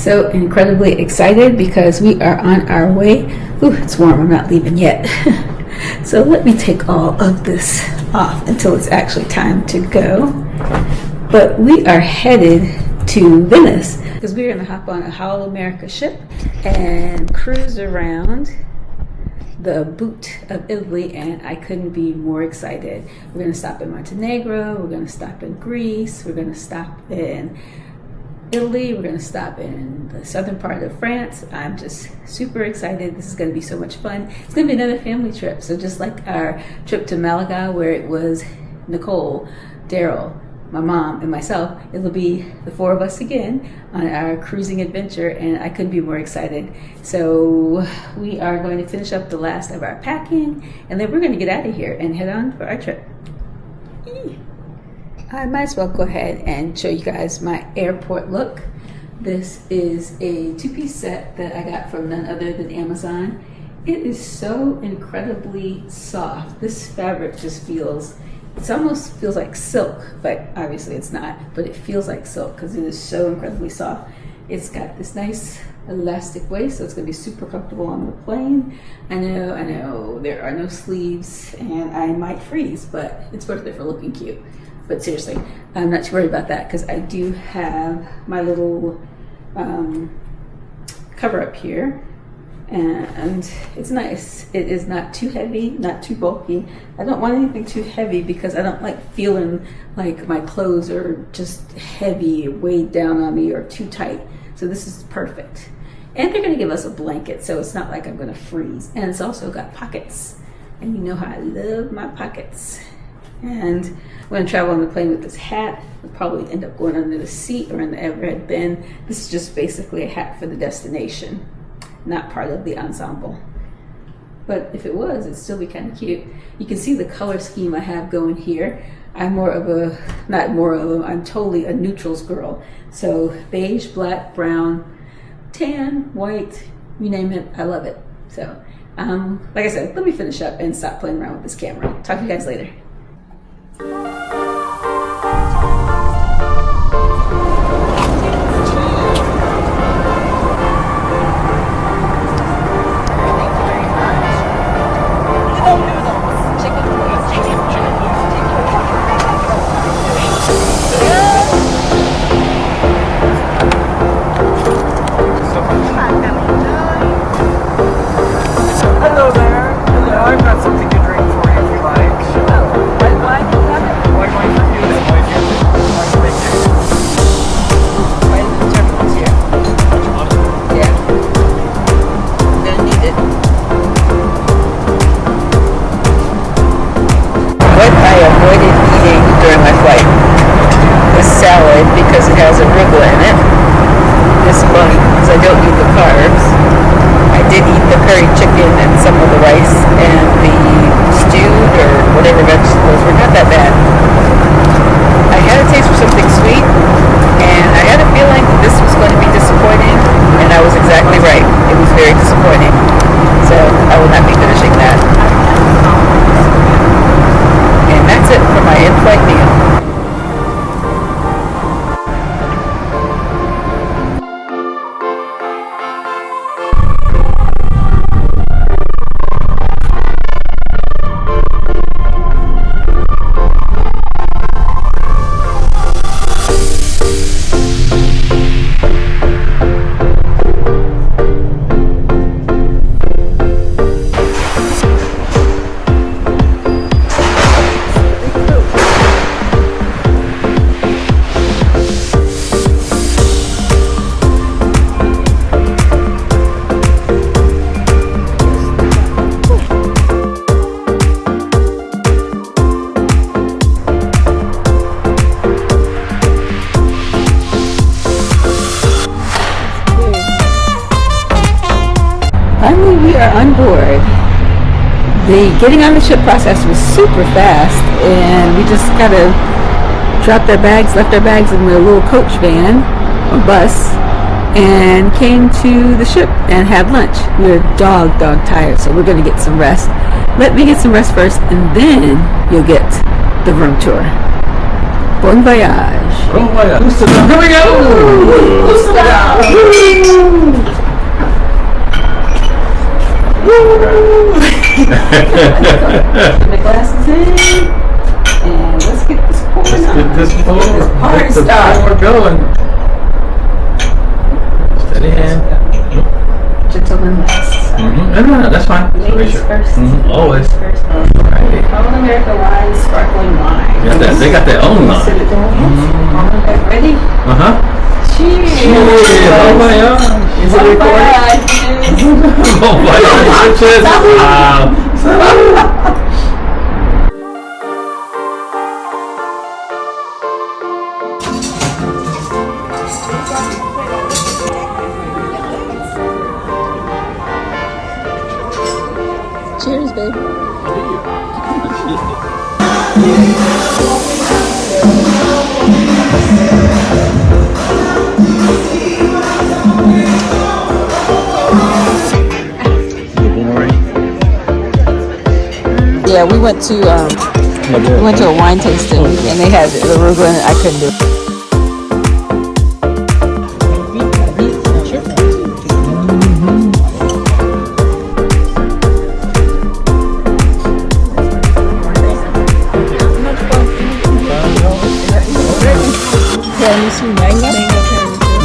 so incredibly excited because we are on our way. Ooh, it's warm, I'm not leaving yet. So let me take all of this off until it's actually time to go. But we are headed to Venice because we're going to hop on a Holland America ship and cruise around the boot of Italy, and I couldn't be more excited. We're going to stop in Montenegro, we're going to stop in Greece, we're going to stop in Italy, we're going to stop in the southern part of France. I'm just super excited. This is going to be so much fun. It's going to be another family trip. So just like our trip to Malaga, where it was Nicole, Daryl, my mom, and myself, it'll be the four of us again on our cruising adventure, and I couldn't be more excited. So we are going to finish up the last of our packing, and then we're going to get out of here and head on for our trip. I might as well go ahead and show you guys my airport look. This is a two-piece set that I got from none other than Amazon. It is so incredibly soft. This fabric just feels, it almost feels like silk, but obviously it's not, but it feels like silk because it is so incredibly soft. It's got this nice elastic waist, so it's going to be super comfortable on the plane. I know, there are no sleeves and I might freeze, but it's worth it for looking cute. But seriously, I'm not too worried about that because I do have my little cover up here, and it's nice. It is not too heavy, not too bulky. I don't want anything too heavy because I don't like feeling like my clothes are just heavy, weighed down on me, or too tight. So this is perfect. And they're going to give us a blanket, so it's not like I'm going to freeze. And it's also got pockets, and you know how I love my pockets. And I'm going to travel on the plane with this hat. I'll probably end up going under the seat or in the overhead bin. This is just basically a hat for the destination, not part of the ensemble. But if it was, it'd still be kind of cute. You can see the color scheme I have going here. I'm I'm totally a neutrals girl. So beige, black, brown, tan, white, you name it, I love it. So, like I said, let me finish up and stop playing around with this camera. Talk to you guys later. Hello there. Hello, I've got something to drink for you if you like. Salad because it has arugula in it. This bun because I don't eat the carbs. I did eat the curry chicken and some of the rice, and the stewed or whatever vegetables were not that bad. I had a taste for something sweet, and I had a feeling that this was going to be disappointing, and I was exactly right. It was very disappointing. So I will not be finishing that. And that's it for my in-flight meal. Finally, we are on board. The getting on the ship process was super fast, and we just kind of dropped our bags, left our bags in the little coach van or bus, and came to the ship and had lunch. We were dog tired, so we're going to get some rest. Let me get some rest first, and then you'll get the room tour. Boy, Bon voyage. Bon voyage. Oosterdam. Here we go. Oosterdam. Put my glasses in, and let's get this pour. Let's get this pour. Party Get the started. pour going. Steady hand. Gentlemen last. No, that's fine. Ladies first. Always. First. Right. Holland America wine, sparkling wine. They got their own line. Sit it down. Ready? Cheers. Cheers. Oh my gosh. Is it recording? Oh my gosh. Cheers. Cheers, babe. Yeah, we went to a wine tasting and they had arugula and I couldn't do it.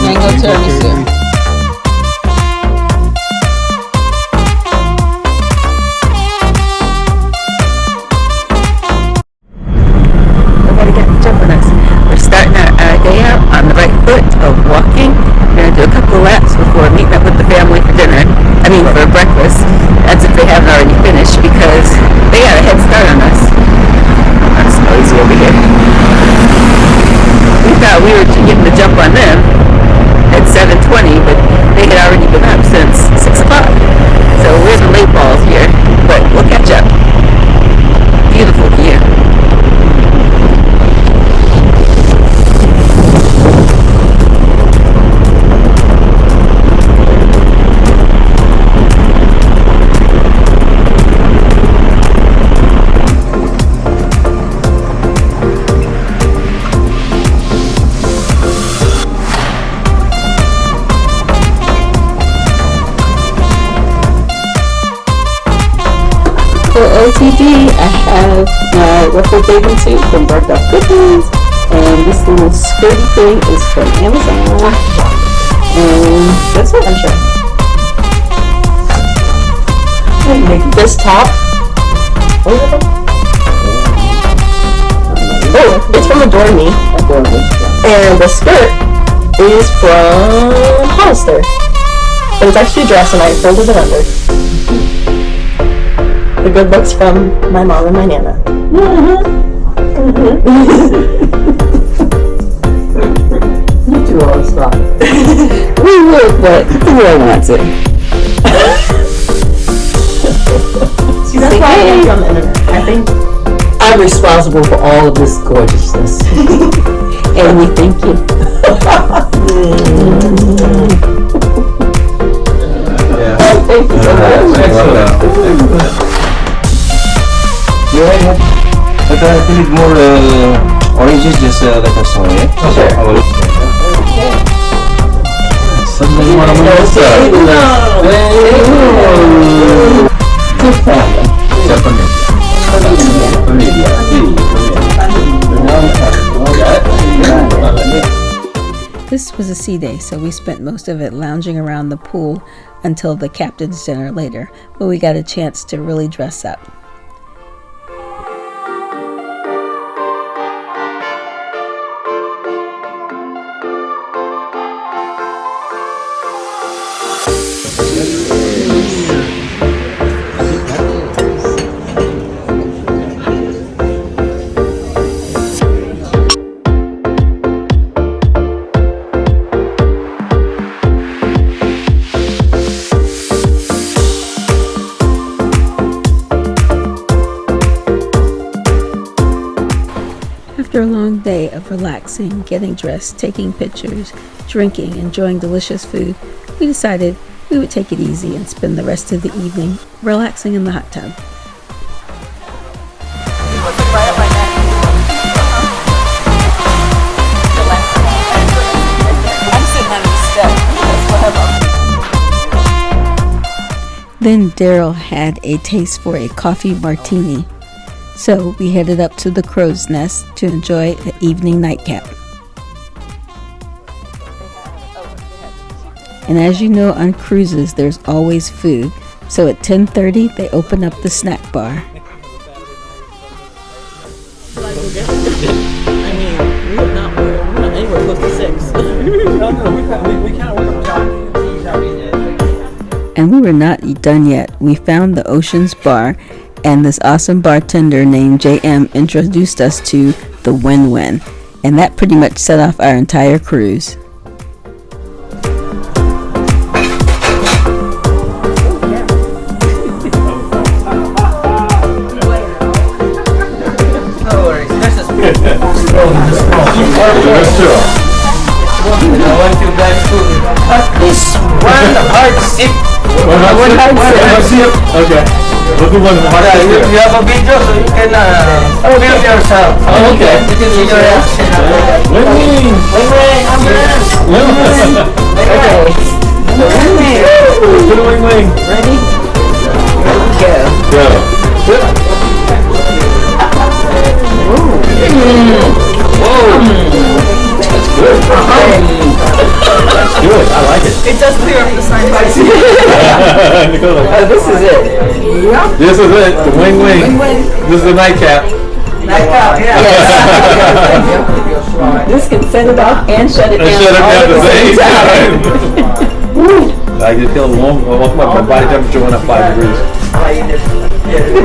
Mango tiramisu. We're starting our day out on the right foot of walking. We're going to do a couple of laps before meeting up with the family for dinner. For breakfast. That's if they haven't already finished because they got a head start on us. That's noisy over here. We thought we were getting the jump on them at 7:20, but they had already been up since 6 o'clock. So we're the late balls here, but we'll catch up. Beautiful view. For OTD, I have my ruffled bathing suit from Barked Off Cookies, and this little skirty thing is from Amazon, and that's what I'm sure. This top, it's from Adore Me, and the skirt is from Hollister, but it's actually a dress and I folded it under. The good looks from my mom and my nana. You two all stop. We would, but the world wants it. See, that's why I can't be on the internet. I think I'm responsible for all of this gorgeousness. And we thank you. Thank you so much. Excellent. Yeah, but if you need more oranges, just let us know, yeah? Sure. I will. Something more This was a sea day, so we spent most of it lounging around the pool until the captain's dinner later, where we got a chance to really dress up. After a long day of relaxing, getting dressed, taking pictures, drinking, enjoying delicious food, we decided we would take it easy and spend the rest of the evening relaxing in the hot tub. Then Daryl had a taste for a coffee martini. So we headed up to the Crow's Nest to enjoy an evening nightcap. And as you know, on cruises, there's always food. So at 10:30, they open up the snack bar. We're not anywhere close to 6. we can't work on And we were not done yet. We found the Oceans Bar, and this awesome bartender named JM introduced us to the Win-Win. And that pretty much set off our entire cruise. That's true. I want you guys to cut this one hard sip. One hard sip. Okay. We'll do one hard sip. You have a video so you can film yourself. Oh, okay. You can see your reaction. Win-win. Win-win. Okay. Win-win. Do the wing-wing. Ready? Go. Go. That's good. That's good. I like it. It does clear up the sign. This is it. Yep. This is it. The wing-wing. This is the nightcap. Nightcap, yeah. This can set it off and shut it down. Shut it down at the same time. I can feel my body temperature went up 5 degrees.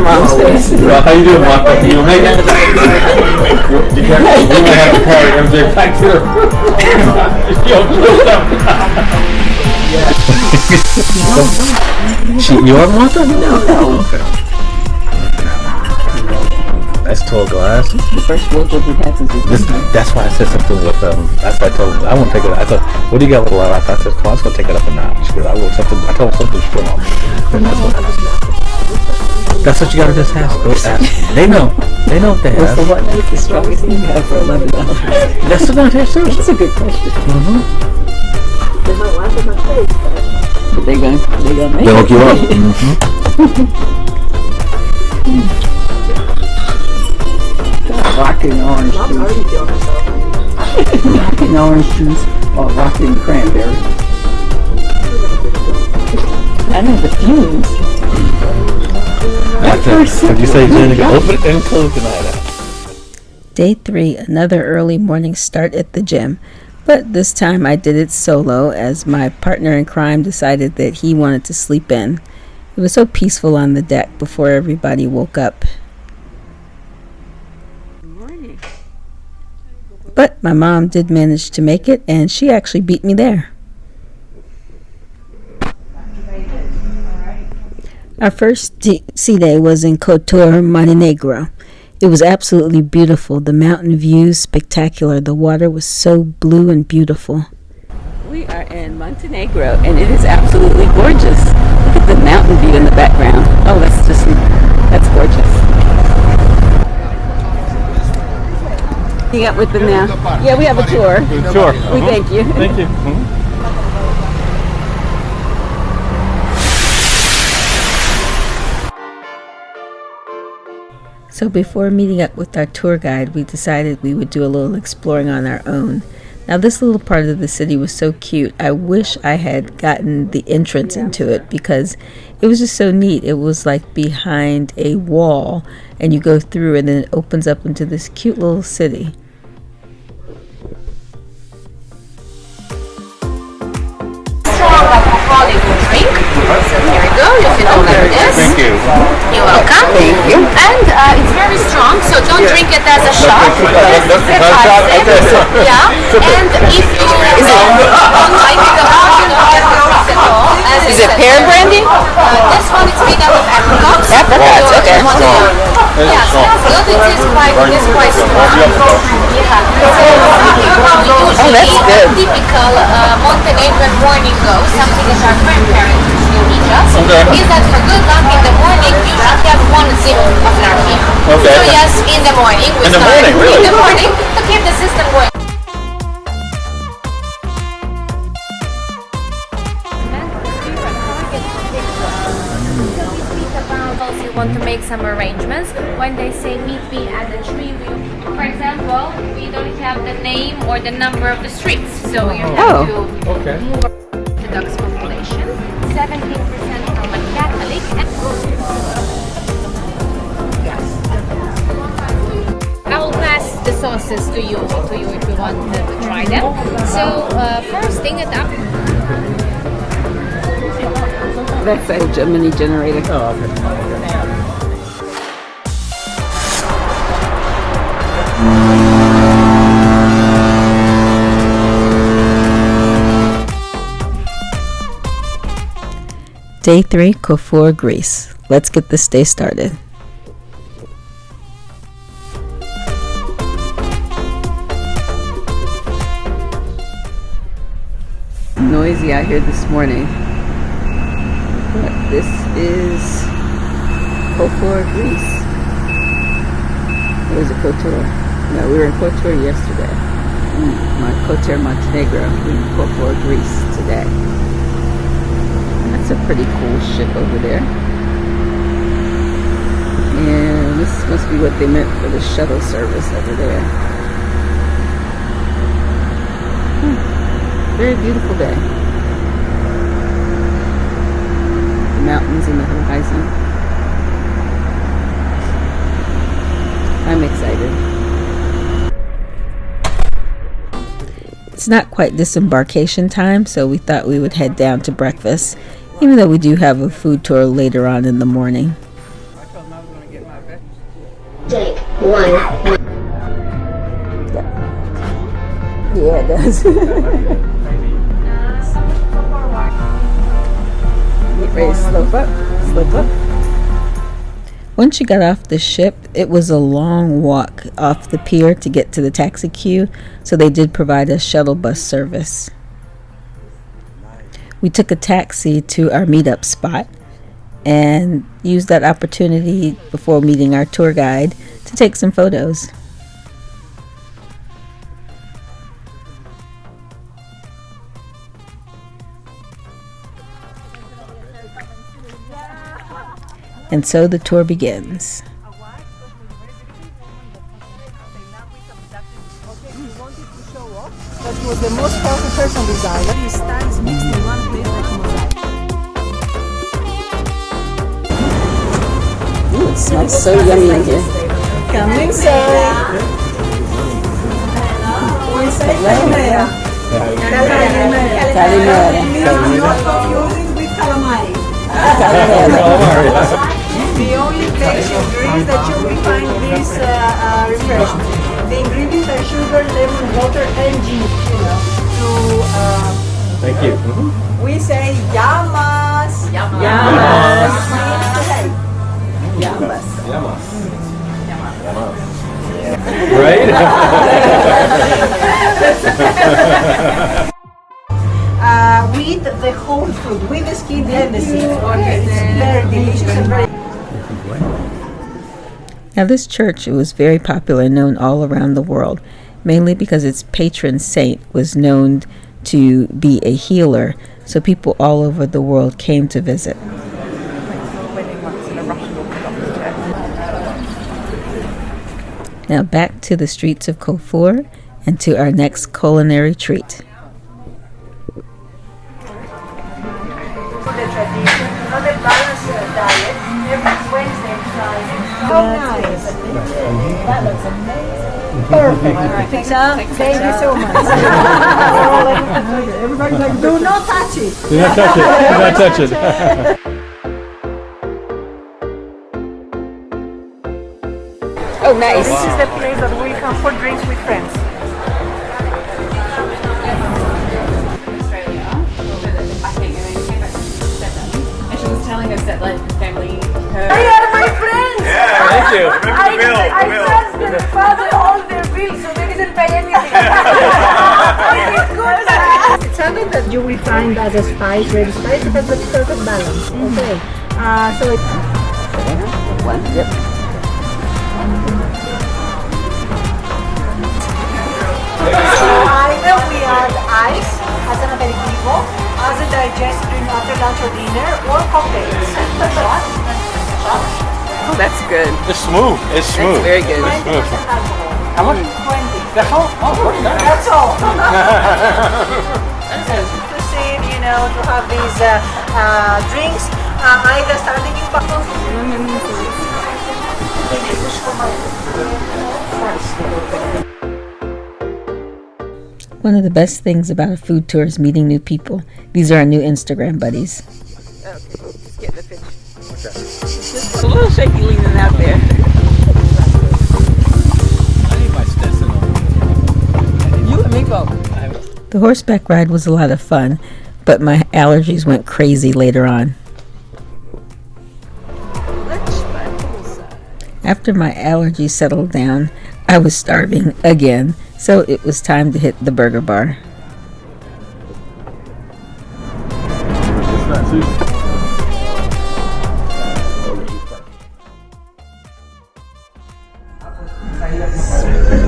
Mom's face. Well, how you doing, Mark? You make it? You might have to carry MJ back to her. You want Martha? No. Okay. That's tall glass. The first wardrobe we've had since we've been here. That's why I said something with that's why I told him I won't take it. I thought, what do you got with a lot? I said, come on, let's go take it up a notch. I want something. I told him something strong. That's what you gotta just ask. Go ask. They know. They know what they have. So what is the strongest thing you have for $11? That's not their seriously. That's a good question. Mm-hmm. They might laugh in my face, But they're gonna make They'll it. hook you up. Mm-hmm. Rockin' orange juice. Rockin' orange juice or rockin' cranberry. I know the fumes. Did you say Jenny? Open it and close the night out. Day 3, another early morning start at the gym. But this time I did it solo as my partner in crime decided that he wanted to sleep in. It was so peaceful on the deck before everybody woke up. But my mom did manage to make it, and she actually beat me there. Our first sea day was in Kotor, Montenegro. It was absolutely beautiful. The mountain views spectacular. The water was so blue and beautiful. We are in Montenegro, and it is absolutely gorgeous. Look at the mountain view in the background. Oh, that's gorgeous. You got with them now? Yeah, we have a tour. Sure. We thank you. Thank you. So before meeting up with our tour guide, we decided we would do a little exploring on our own. Now this little part of the city was so cute. I wish I had gotten the entrance into it because it was just so neat. It was like behind a wall and you go through and then it opens up into this cute little city. Drink. So here we go. You can open this. Thank you. You're welcome. Thank you. And it's very strong, so don't drink it as a shot. Just sip by sip. Yeah. And if you don't like it a lot, you don't get the rest at all. Is it pear brandy? This one is made out of apricots. Apricots, okay. Yeah, smells good. It is quite strong. Yeah. Oh, that's good. Typical Montenegrin morning go. Something that our grandparents usually teach us is that for good luck in the morning you should have 1 sip of Narnia. Okay. So yes, in the morning we In the start morning, really? in the morning to keep the system going. some arrangements. When they say meet me at the tree, for example, we don't have the name or the number of the streets, so you have to move Orthodox population. 17% Roman Catholic. I will pass the sauces to you if you want to try them. So first thing it up. That's a mini generator. Oh, okay. Day 3, Corfu, Greece. Let's get this day started. Noisy out here this morning. But this is Corfu, Greece. Or is it Kotor? No, we were in Kotor yesterday. Kotor, Montenegro. We're in Corfu, Greece today. That's a pretty cool ship over there. And this must be what they meant for the shuttle service over there. Very beautiful day. The mountains in the horizon. I'm excited. It's not quite disembarkation time, so we thought we would head down to breakfast, even though we do have a food tour later on in the morning. Day 1. Yeah, it does. Get ready to slope up. Once you got off the ship, it was a long walk off the pier to get to the taxi queue, so they did provide a shuttle bus service. We took a taxi to our meetup spot and used that opportunity before meeting our tour guide to take some photos. And so the tour begins. That was the most powerful person designer. His styles mixed in one place like mosaic. Ooh, it smells so yummy in here. Coming soon. We say calimera. Calimera. Not confusing with calamari. The only place in Greece that you will find this refreshment. The ingredients are sugar, lemon, water, and ginger. Thank you. We say yamas. Yamas. Right? We eat the whole fruit with the skin and the seeds. It's very delicious and very. Now this church was very popular and known all around the world, mainly because its patron saint was known to be a healer, so people all over the world came to visit. Now back to the streets of Corfu and to our next culinary treat. The tradition, not a balanced diet. Every Wednesday and Friday. So nice. That looks amazing. Perfect. Thank you so much. Everybody's like, do not touch it. Do not touch it. Do not touch it. Oh, nice. This is the place that we come for drinks with friends. Telling us that like family. They are my friends! Thank you. I charged their father all their bills, so they didn't pay anything. It's something that you will find as a spice, red spice, it has the perfect balance. Okay. So it's... Yep. So either we add ice as an aperitivo, as a digestive drink after lunch or dinner, or cocktails. Shot. Oh, that's good. It's smooth. It's smooth. That's very good. It's smooth. How much? 20. That's all. Oh, That's all. To save, you know, to have these drinks, either standing in One of the best things about a food tour is meeting new people. These are our new Instagram buddies. Okay, just get the picture. Just a little shaky leaning out there. I need my Stetson on. You and me both. The horseback ride was a lot of fun, but my allergies went crazy later on. After my allergies settled down, I was starving again, so it was time to hit the burger bar.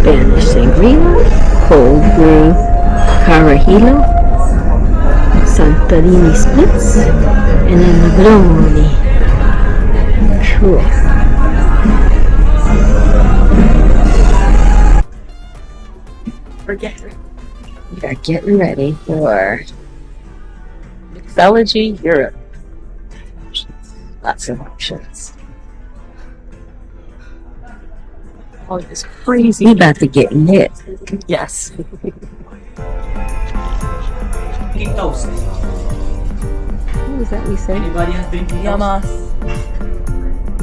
Spanish sangria, cold brew, carajillo, Santorini splits, and then Negroni. Cool. We are getting ready for Mixology Europe. Lots of options. Oh, it's crazy. We about to get lit. Yes. Toast. What was that we said? Anybody else drinking Yamas.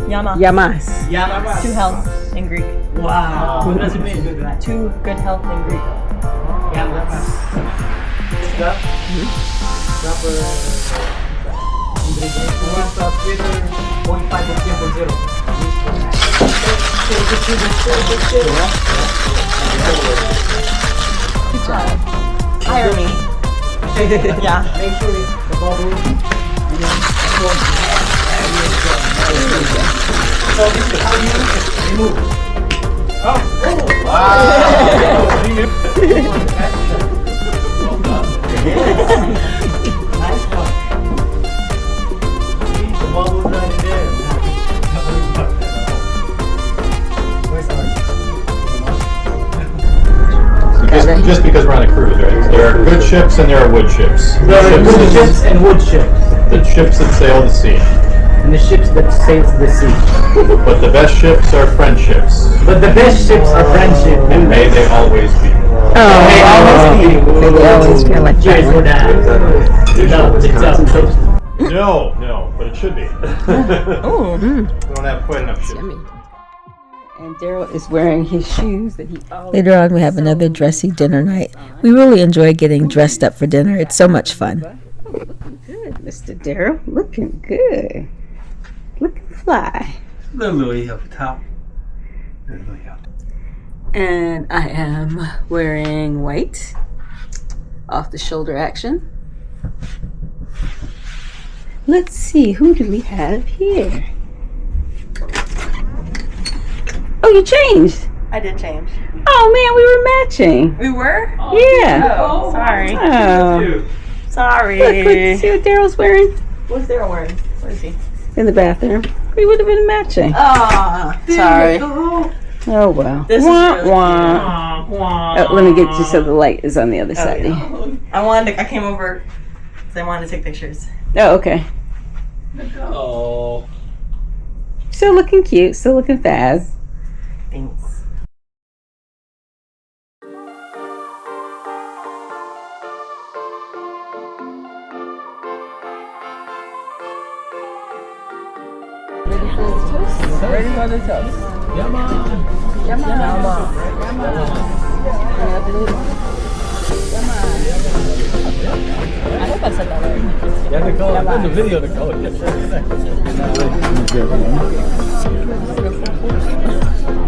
Yama. Yamas. Yeah. Two health in Greek. Wow. What does it mean? Two good health in Greek. Yamas. Stuff. Proper ingredients. What's up? 0.5%. Good job. Hire me. Yeah. Make sure the bubble. So this is how you remove. Oh! Wow! Nice one. See the bubbles right there. Where's ours? Just because we're on a cruise, right? There are good ships and there are wood ships. There are good ships and wood ships. The ships that sail the sea. And the ships that sails the sea. But the best ships are friendships. But the best ships are friendship. And may they always be. They always be. They always feel like Cheers for that. Good job. No, but it should be. Oh. We don't have quite enough ships. And Daryl is wearing his shoes that he always... Later on, we have another dressy dinner night. We really enjoy getting dressed up for dinner. It's so much fun. Oh, looking good, Mr. Daryl. Looking good. Looking fly. Little Louis up top. And I am wearing white. Off the shoulder action. Let's see, who do we have here? Oh, you changed. I did change. Oh man, we were matching. We were? Yeah. Oh, sorry. Oh. Sorry. Look, see what Daryl's wearing? What's Daryl wearing? Where is he? In the bathroom. We would have been matching. Ah, Sorry. Oh well. This is Wah, really wah. Oh, let me get you so the light is on the other side. I came over because I wanted to take pictures. Oh, okay. Oh. Still looking cute. Still looking fast. Thanks. Ready for the toast. Yama. I hope I said that right. You have to call it in the video to call it.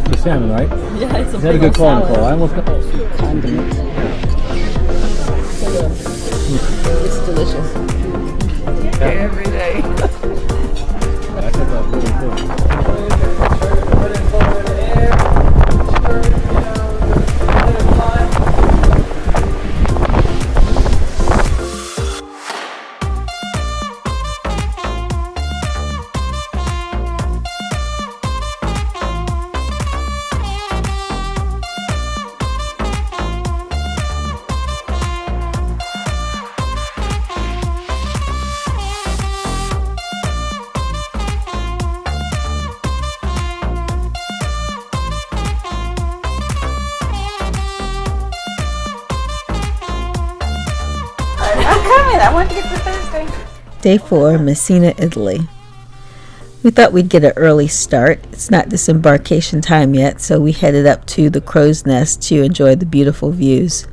The salmon, right? Yeah, it's a Had a good call, Nicole. I almost got Condiments. It's delicious. every day. I thought that was really good. coming. I want to get to Thursday. Day 4, Messina, Italy. We thought we'd get an early start. It's not disembarkation time yet, so we headed up to the Crow's Nest to enjoy the beautiful views.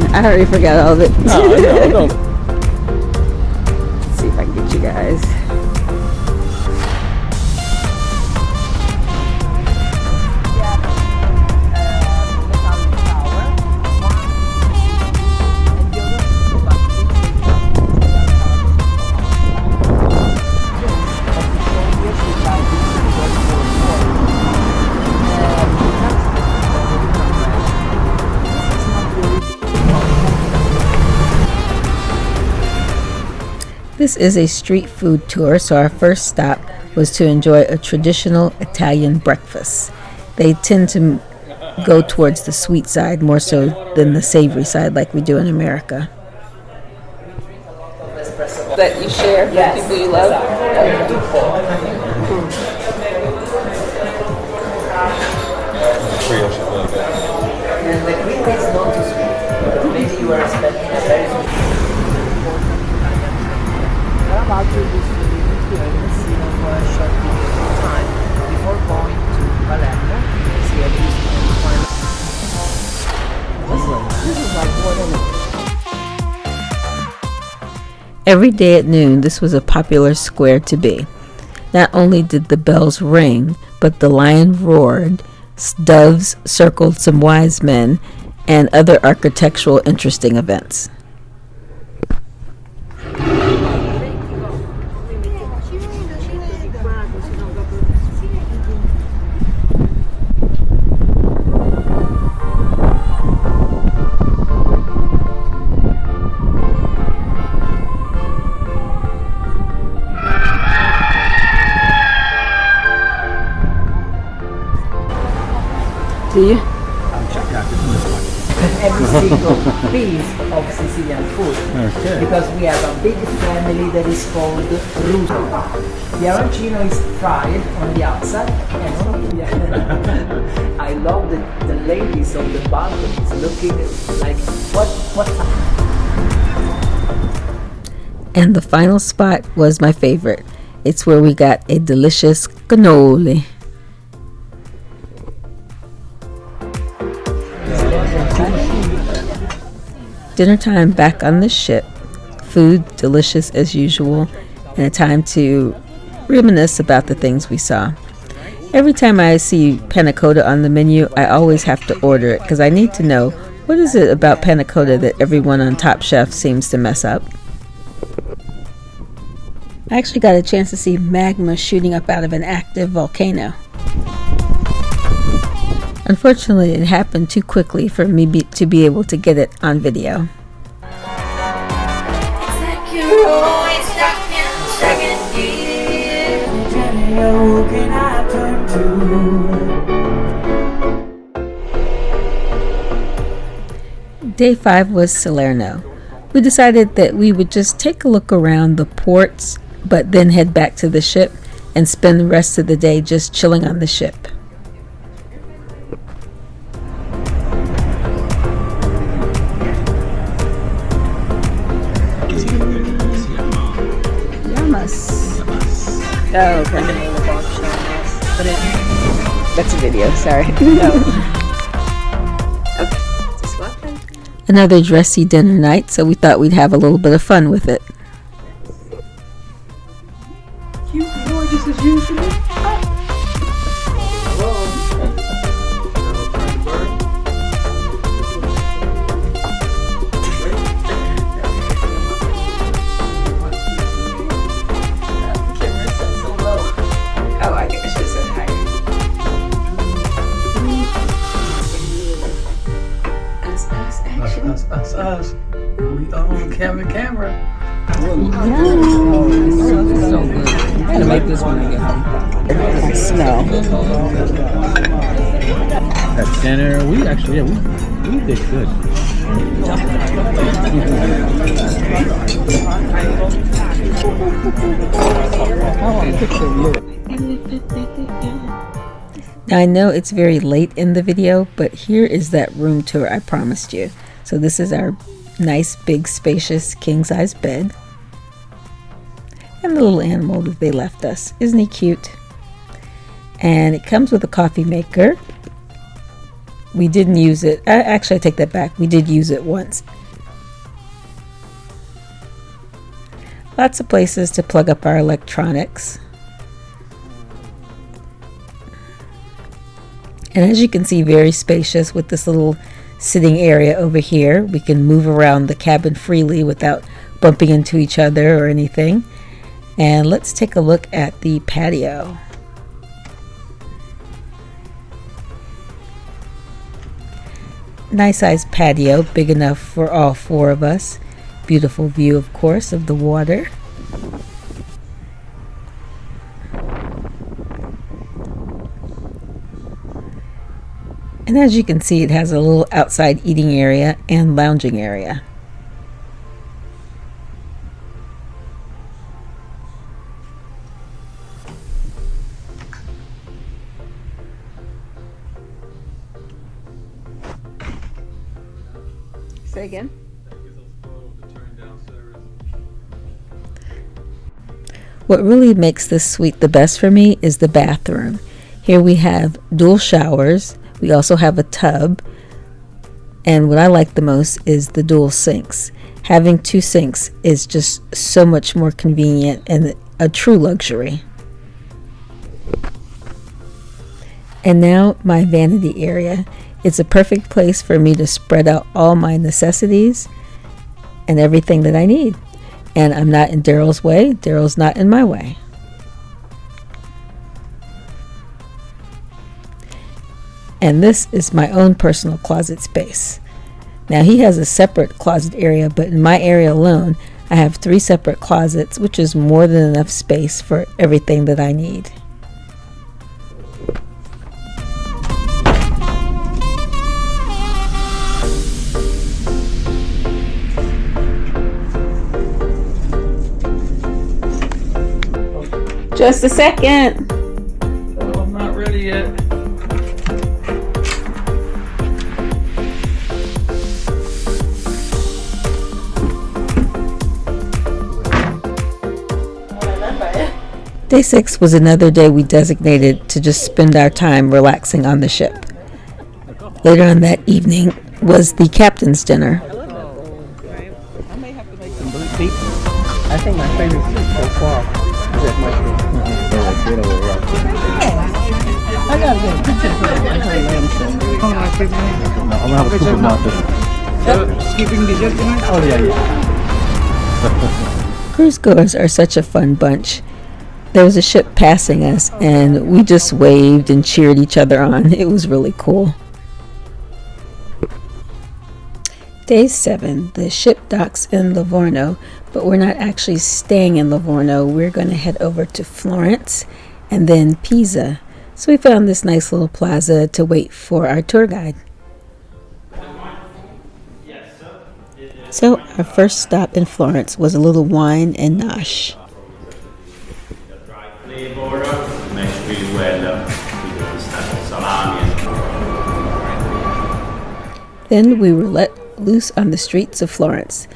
I already forgot all of it. No. Let's see if I can get you guys. This is a street food tour, so our first stop was to enjoy a traditional Italian breakfast. They tend to go towards the sweet side more so than the savory side like we do in America. That you share with people you love? And the cream is not too sweet. Maybe you are expecting a very sweet. How about you do here in Messina for a short period of time before going to Salerno? See at least you can find. This is like more than Every day at noon, this was a popular square to be. Not only did the bells ring, but the lion roared, doves circled some wise men, and other architectural interesting events. Do you? every single piece of Sicilian food. Okay. Because we have a big family that is called Russo. The arancino is fried on the outside and on the I love the ladies on the balconies looking like, what's happening? And the final spot was my favorite. It's where we got a delicious cannoli. Dinner time back on the ship. Food delicious as usual, and a time to reminisce about the things we saw. Every time I see panna cotta on the menu, I always have to order it because I need to know what is it about panna cotta that everyone on Top Chef seems to mess up. I actually got a chance to see magma shooting up out of an active volcano. Unfortunately, it happened too quickly for me to be able to get it on video. Day 5 was Salerno. We decided that we would just take a look around the ports, but then head back to the ship and spend the rest of the day just chilling on the ship. Oh, okay. That's a video, sorry. Another dressy dinner night, so we thought we'd have a little bit of fun with it. You gorgeous as usual. Us. We own camera. So good. I'm gonna make this one again. I smell. At dinner, we did good. Now I know it's very late in the video, but here is that room tour I promised you. So this is our nice, big, spacious, king-size bed. And the little animal that they left us. Isn't he cute? And it comes with a coffee maker. We didn't use it. Actually, I take that back. We did use it once. Lots of places to plug up our electronics. And as you can see, very spacious with this little sitting area over here. We can move around the cabin freely without bumping into each other or anything. And let's take a look at the patio. Nice sized patio, big enough for all four of us. Beautiful view, of course, of the water. And as you can see, it has a little outside eating area and lounging area. Say again. What really makes this suite the best for me is the bathroom. Here we have dual showers. We also have a tub. And what I like the most is the dual sinks. Having two sinks is just so much more convenient and a true luxury. And now my vanity area. It's a perfect place for me to spread out all my necessities and everything that I need. And I'm not in Daryl's way. Daryl's not in my way. And this is my own personal closet space. Now he has a separate closet area, but in my area alone, I have 3 separate closets, which is more than enough space for everything that I need. Just a second. Oh, I'm not ready yet. Day 6 was another day we designated to just spend our time relaxing on the ship. Later on that evening was the captain's dinner. I think my favorite food so far is at my I gotta get a picture for it. No, I'm gonna have a supermarket. Skipping dessert tonight? Oh yeah. Cruise goers are such a fun bunch. There was a ship passing us and we just waved and cheered each other on. It was really cool. Day 7, the ship docks in Livorno, but we're not actually staying in Livorno. We're going to head over to Florence and then Pisa. So we found this nice little plaza to wait for our tour guide. So our first stop in Florence was a little wine and nosh. Then we were let loose on the streets of Florence.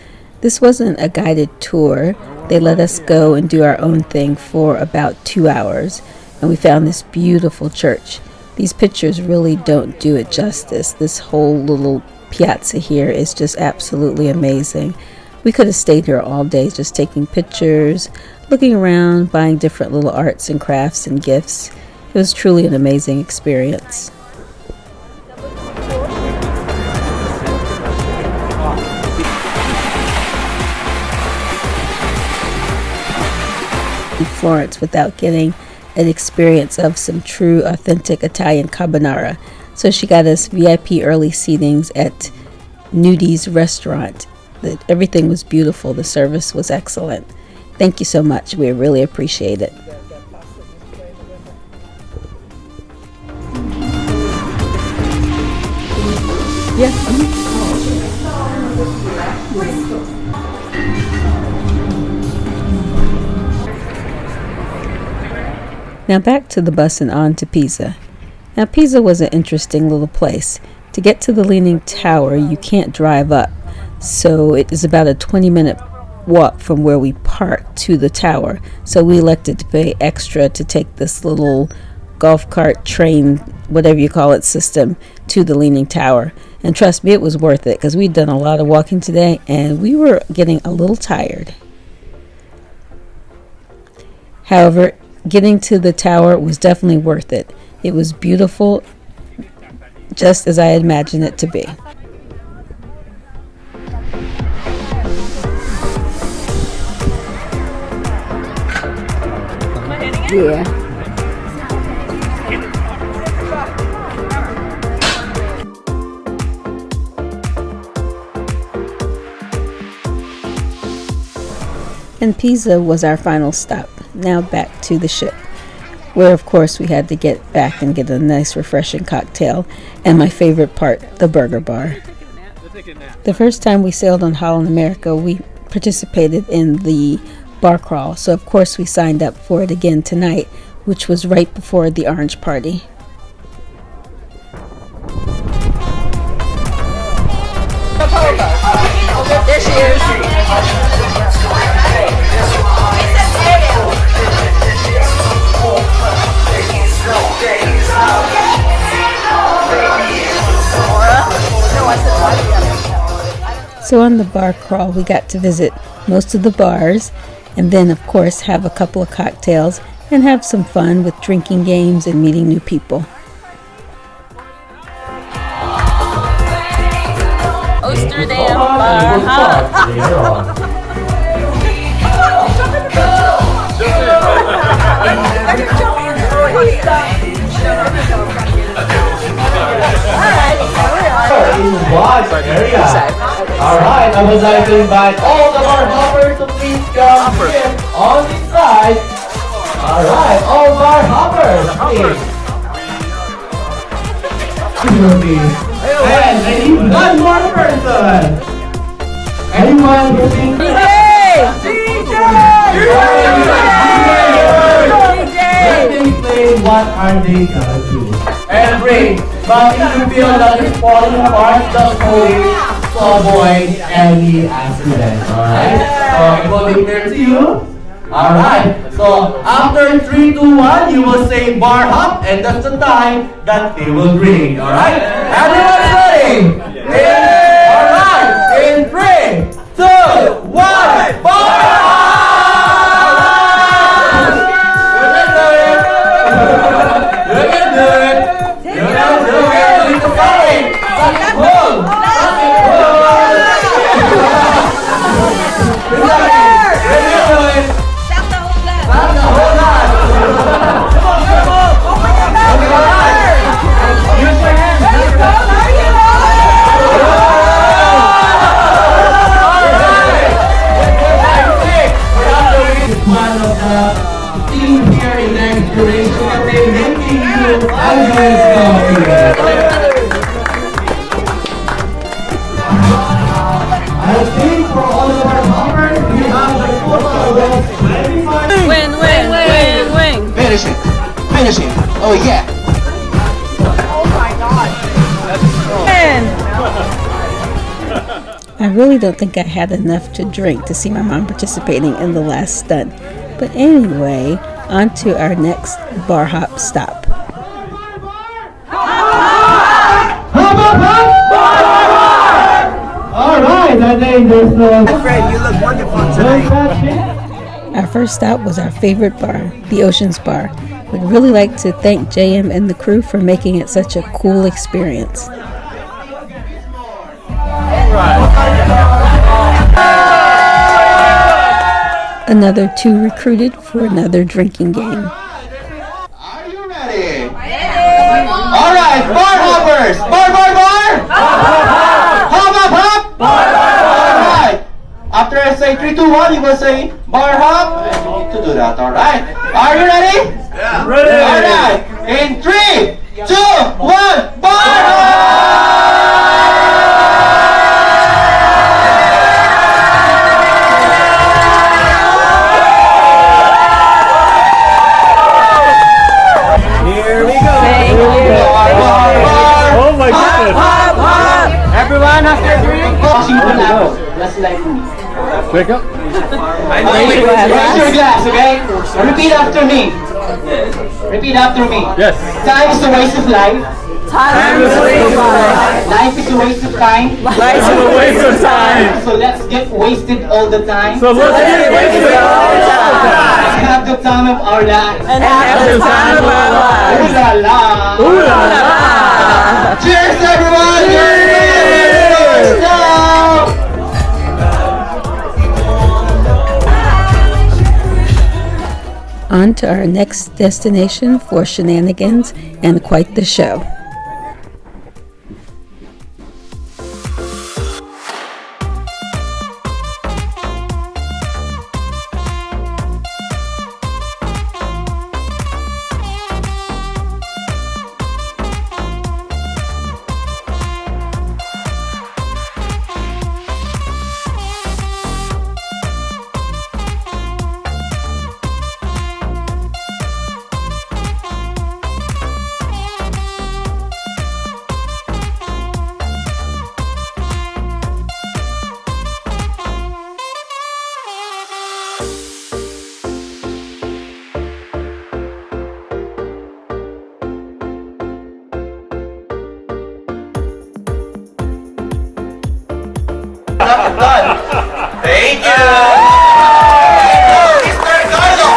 This wasn't a guided tour. They let us go and do our own thing for about 2 hours, and we found this beautiful church. These pictures really don't do it justice. This whole little piazza here is just absolutely amazing. We could have stayed here all day just taking pictures, looking around, buying different little arts and crafts and gifts. It was truly an amazing experience. Florence without getting an experience of some true authentic Italian carbonara. So she got us VIP early seatings at Nudi's restaurant. Everything was beautiful. The service was excellent. Thank you so much. We really appreciate it. Yeah. Now back to the bus and on to Pisa. Now Pisa was an interesting little place. To get to the Leaning Tower, you can't drive up, so it is about a 20-minute walk from where we parked to the tower. So we elected to pay extra to take this little golf cart train, whatever you call it, system to the Leaning Tower. And trust me, it was worth it because we'd done a lot of walking today and we were getting a little tired. However, getting to the tower was definitely worth it. It was beautiful, just as I imagined it to be. Yeah. And Pisa was our final stop. Now back to the ship, where of course we had to get back and get a nice refreshing cocktail and my favorite part, the burger bar. The first time we sailed on Holland America, we participated in the bar crawl, so of course we signed up for it again tonight, which was right before the orange party. There she is. So on the bar crawl, we got to visit most of the bars and then of course have a couple of cocktails and have some fun with drinking games and meeting new people. Oosterdam bar. Alright, I would like to invite all the bar hoppers to please come here on this side. Alright, all bar hoppers, please. And I need one more person. Anyone who thinks Let me explain what are they gonna do. And bring, but if you feel that it's falling apart, just hold to avoid any accident. Alright? So it will be clear to you. Alright, so after 3, 2, 1, you will say bar hop, and that's the time that they will drink. Alright? Everyone ready? Alright, in 3, 2, 1, bar hop! You can do it! You can do it! It's fine! Hold! Finishing. Oh yeah. Oh my God. I really don't think I had enough to drink to see my mom participating in the last stunt. But anyway, on to our next bar hop stop. Alright, I think there's Fred, you look wonderful tonight. Our first stop was our favorite bar, the Oceans Bar. We'd really like to thank JM and the crew for making it such a cool experience. Another 2 recruited for another drinking game. Are you ready? Alright, bar hoppers! Bar! Hop, hop, hop! Alright! After I say 3, 2, 1, you will say bar hop. And you need to do that, alright? Are you ready? Yeah. Ready! Alright! In 3, 2, 1, bar hop! one after drink. Washington apple. Just like me. Wake up. Raise your glass, okay? Repeat after me. Repeat after me. Yes. Time is a waste of life. Time is a waste of life. Life is a waste of time. Life is a waste of time. So let's get wasted all the time. So let's get wasted all the time. And have the time of our lives. And have the time of our lives. Ooh la la. Ooh la la. Cheers, everyone! Cheers! Now! On to our next destination for shenanigans and quite the show. Thank you! Mr. Ricardo!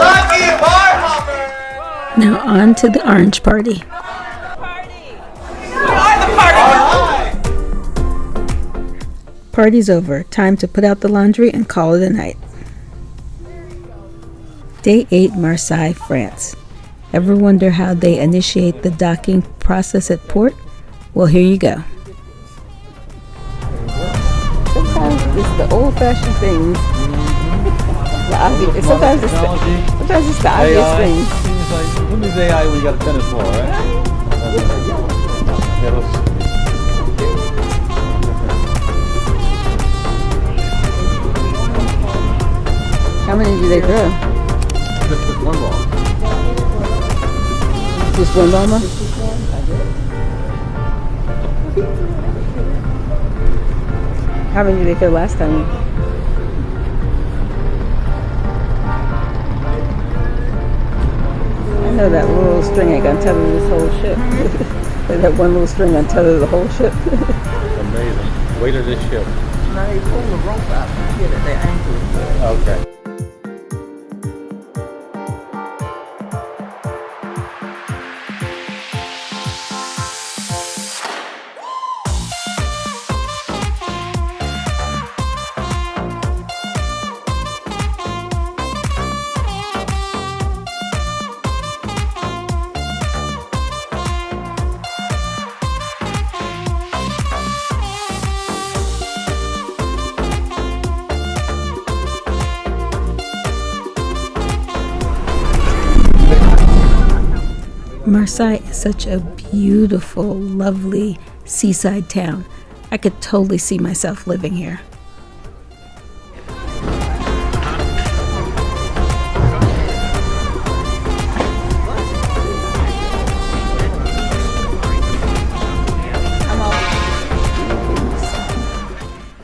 Lucky bar hopper! Now on to the orange party. Party's over. Time to put out the laundry and call it a night. Day 8, Marseille, France. Ever wonder how they initiate the docking process at port? Well, here you go. Sometimes it's the old-fashioned things. Sometimes it's the obvious things. When is AI, we got a tennis ball, right? How many do they throw? Just one ball. Just one ball, Ma? How many did they throw last time? I know that little string ain't gonna tether this whole ship. That one little string gonna tether the whole ship. Amazing. Weight of this ship. Now they pull the rope out and get it. They anchor it. Okay. Marseille is such a beautiful, lovely seaside town. I could totally see myself living here.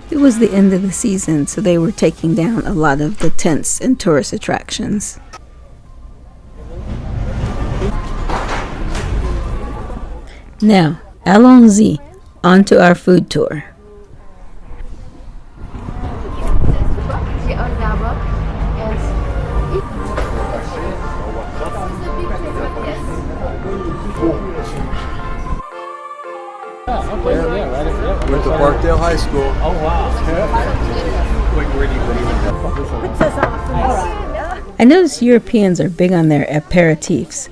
It was the end of the season, so they were taking down a lot of the tents and tourist attractions. Now, allons-y, on to our food tour. Went to Parkdale High School. Oh, wow. Where do you I notice Europeans are big on their aperitifs.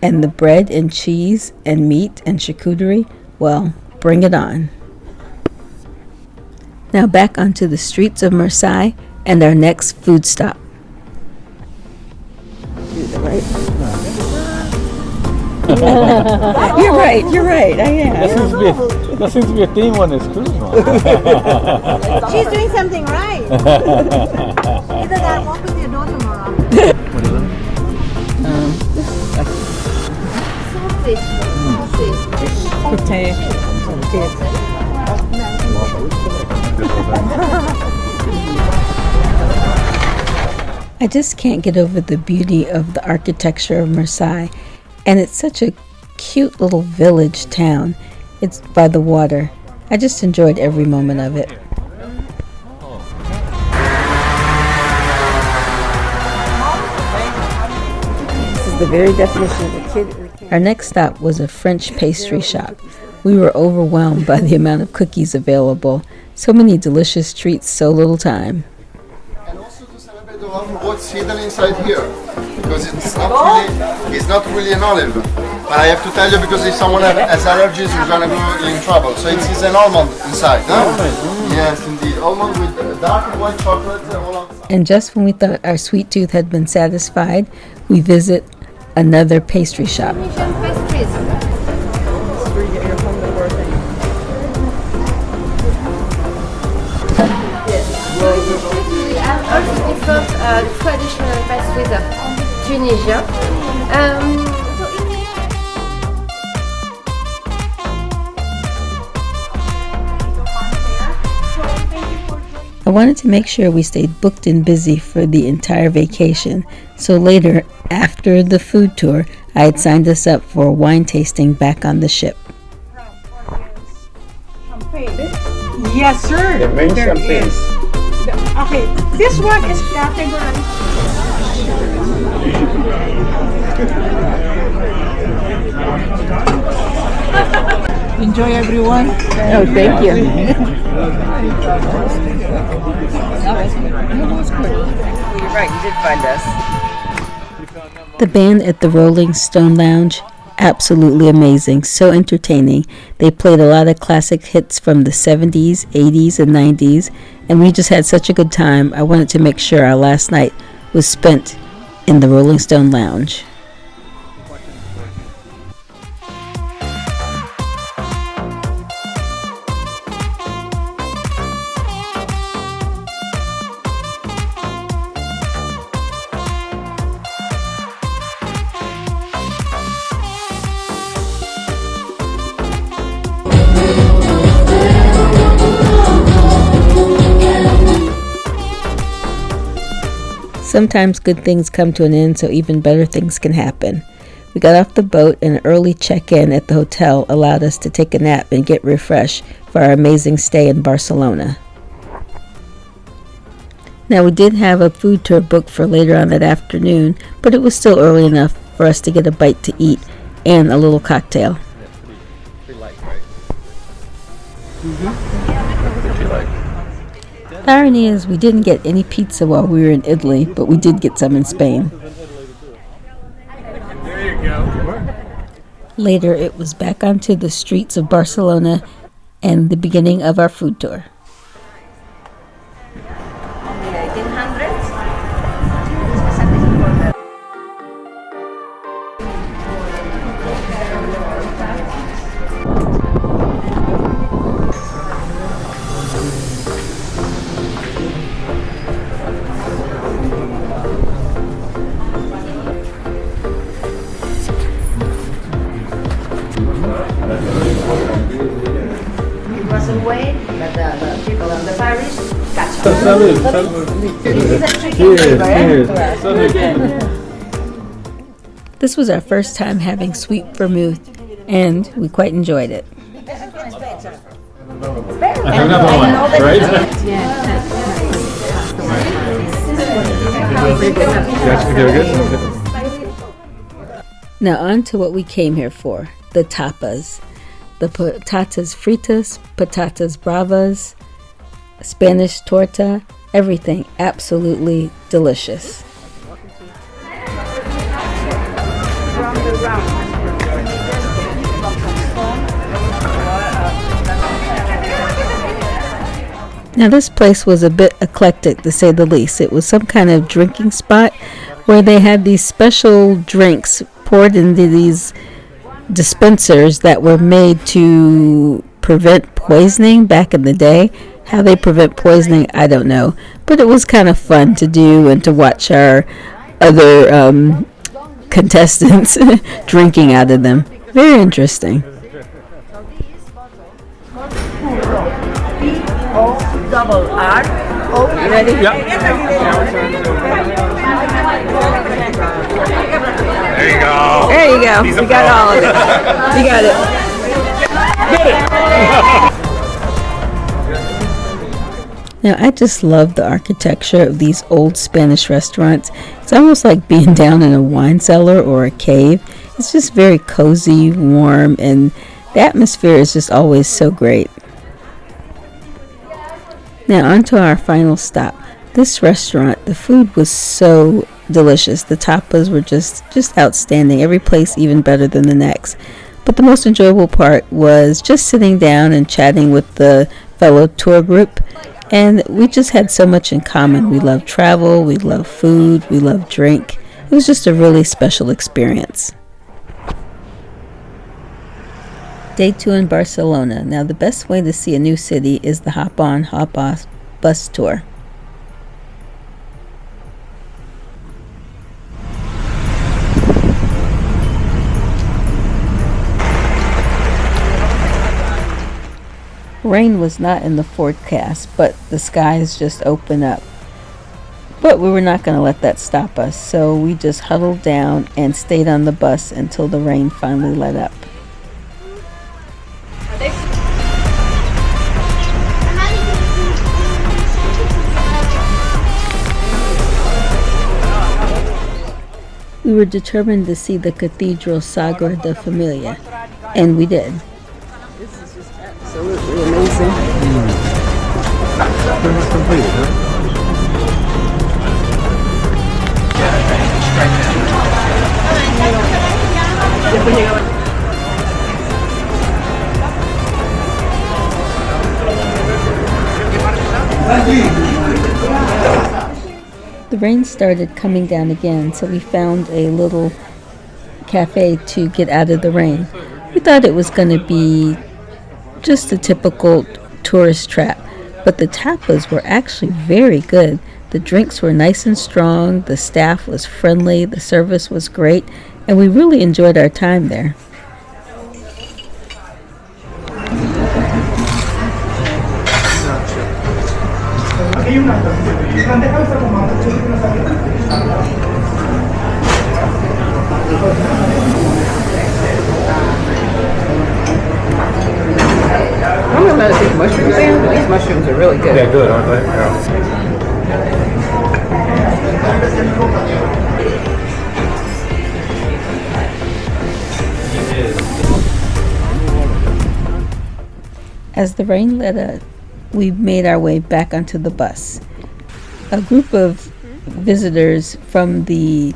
And the bread and cheese and meat and charcuterie, well, bring it on. Now back onto the streets of Marseille and our next food stop. You're right, I am. That seems to be a theme on this cruise line. She's doing something right. Either that, walk with your daughter, Mara. What is it? Potato. I just can't get over the beauty of the architecture of Marseille, and it's such a cute little village town. It's by the water. I just enjoyed every moment of it. This is the very definition of a kid. Our next stop was a French pastry shop. We were overwhelmed by the amount of cookies available. So many delicious treats, so little time. And also to celebrate the love of what's hidden inside here, because it's not really an olive. But I have to tell you, because if someone has allergies, you're gonna be in trouble. So it's an almond inside. Huh? Yes, indeed, almond with dark and white chocolate all outside. And just when we thought our sweet tooth had been satisfied, we visit another pastry shop. Also different traditional pastries of Tunisia. I wanted to make sure we stayed booked and busy for the entire vacation, so later, after the food tour, I had signed us up for a wine tasting back on the ship. Yes, sir. The main There champagne. is. Okay, this one is categorized. Enjoy, everyone. Oh, thank you. You're right, you did find us. The band at the Rolling Stone Lounge, absolutely amazing, so entertaining. They played a lot of classic hits from the 70s, 80s, and 90s, and we just had such a good time. I wanted to make sure our last night was spent in the Rolling Stone Lounge. Sometimes good things come to an end, so even better things can happen. We got off the boat, and an early check-in at the hotel allowed us to take a nap and get refreshed for our amazing stay in Barcelona. Now, we did have a food tour booked for later on that afternoon, but it was still early enough for us to get a bite to eat and a little cocktail. The irony is we didn't get any pizza while we were in Italy, but we did get some in Spain. Later, it was back onto the streets of Barcelona and the beginning of our food tour. Away, but the people of the Paris catch up. Salud, This was our first time having sweet vermouth, and we quite enjoyed it. Another one, right? Now on to what we came here for, the tapas. The patatas fritas, patatas bravas, Spanish torta, everything absolutely delicious. Now this place was a bit eclectic, to say the least. It was some kind of drinking spot where they had these special drinks poured into these dispensers that were made to prevent poisoning back in the day. How they prevent poisoning, I don't know. But it was kind of fun to do and to watch our other contestants drinking out of them. Very interesting. P-O-R-R. You ready? Yep. There you go. There you go. We got all of it. We got it. Now, I just love the architecture of these old Spanish restaurants. It's almost like being down in a wine cellar or a cave. It's just very cozy, warm, and the atmosphere is just always so great. Now, on to our final stop. This restaurant, the food was so delicious. The tapas were just outstanding. Every place even better than the next. But the most enjoyable part was just sitting down and chatting with the fellow tour group. And we just had so much in common. We love travel, we love food, we love drink. It was just a really special experience. Day 2 in Barcelona. Now, the best way to see a new city is the hop-on, hop-off bus tour. Rain was not in the forecast, but the skies just opened up. But we were not going to let that stop us, so we just huddled down and stayed on the bus until the rain finally let up. We were determined to see the Cathedral Sagrada Familia, and we did. Absolutely amazing. Pretty much completed, huh? The rain started coming down again, so we found a little cafe to get out of the rain. We thought it was going to be just a typical tourist trap, but the tapas were actually very good. The drinks were nice and strong, the staff was friendly, the service was great, and we really enjoyed our time there. I'm not allowed to take mushrooms in, but these mushrooms are really good. Yeah, good, aren't they? Yeah. As the rain let up, we made our way back onto the bus. A group of visitors from the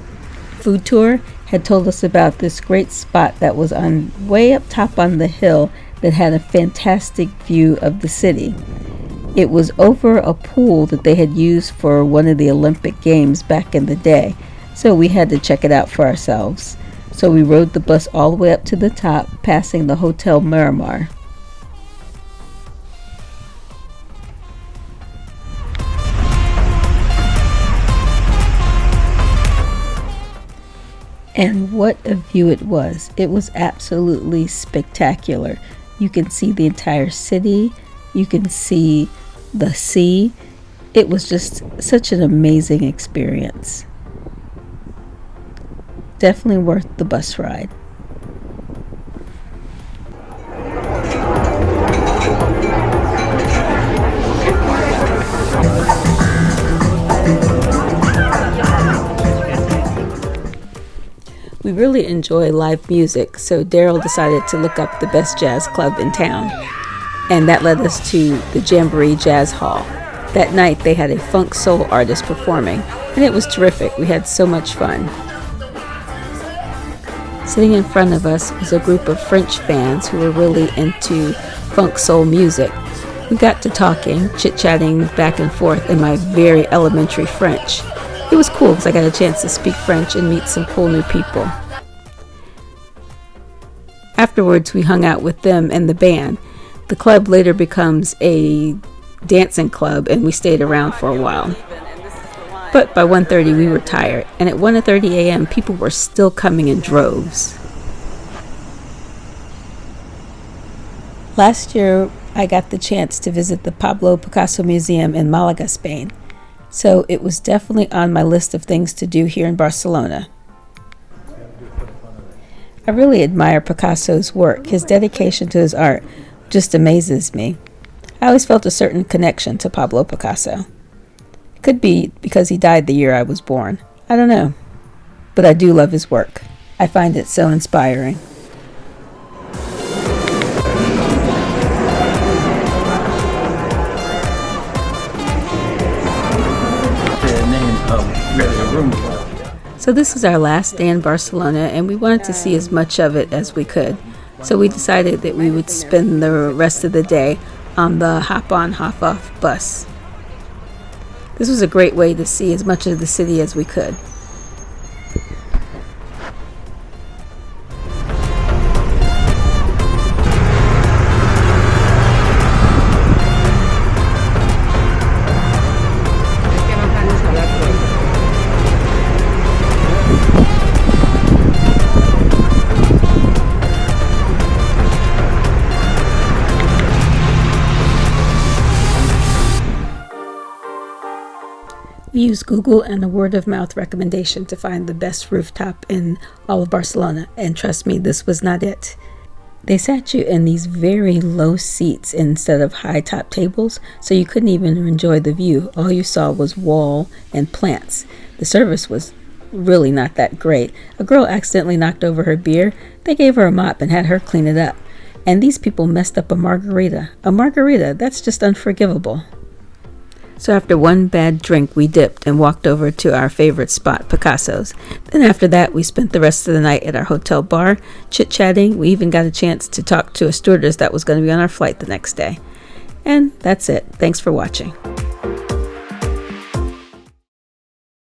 food tour had told us about this great spot that was on way up top on the hill that had a fantastic view of the city. It was over a pool that they had used for one of the Olympic Games back in the day, so we had to check it out for ourselves. So we rode the bus all the way up to the top, passing the Hotel Miramar. And what a view it was. It was absolutely spectacular. You can see the entire city. You can see the sea. It was just such an amazing experience. Definitely worth the bus ride. We really enjoy live music, so Daryl decided to look up the best jazz club in town. And that led us to the Jamboree Jazz Hall. That night they had a funk soul artist performing, and it was terrific. We had so much fun. Sitting in front of us was a group of French fans who were really into funk soul music. We got to talking, chit-chatting back and forth in my very elementary French. It was cool because I got a chance to speak French and meet some cool new people. Afterwards, we hung out with them and the band. The club later becomes a dancing club, and we stayed around for a while. But by 1:30, we were tired, and at 1:30 a.m., people were still coming in droves. Last year, I got the chance to visit the Pablo Picasso Museum in Malaga, Spain. So it was definitely on my list of things to do here in Barcelona. I really admire Picasso's work. His dedication to his art just amazes me. I always felt a certain connection to Pablo Picasso. It could be because he died the year I was born. I don't know. But I do love his work. I find it so inspiring. So this is our last day in Barcelona, and we wanted to see as much of it as we could. So we decided that we would spend the rest of the day on the hop-on, hop-off bus. This was a great way to see as much of the city as we could. We used Google and a word-of-mouth recommendation to find the best rooftop in all of Barcelona, and trust me, this was not it. They sat you in these very low seats instead of high-top tables, so you couldn't even enjoy the view. All you saw was wall and plants. The service was really not that great. A girl accidentally knocked over her beer. They gave her a mop and had her clean it up. And these people messed up a margarita. A margarita, that's just unforgivable. So after one bad drink, we dipped and walked over to our favorite spot, Picasso's. Then after that, we spent the rest of the night at our hotel bar, chit-chatting. We even got a chance to talk to a stewardess that was going to be on our flight the next day. And that's it. Thanks for watching.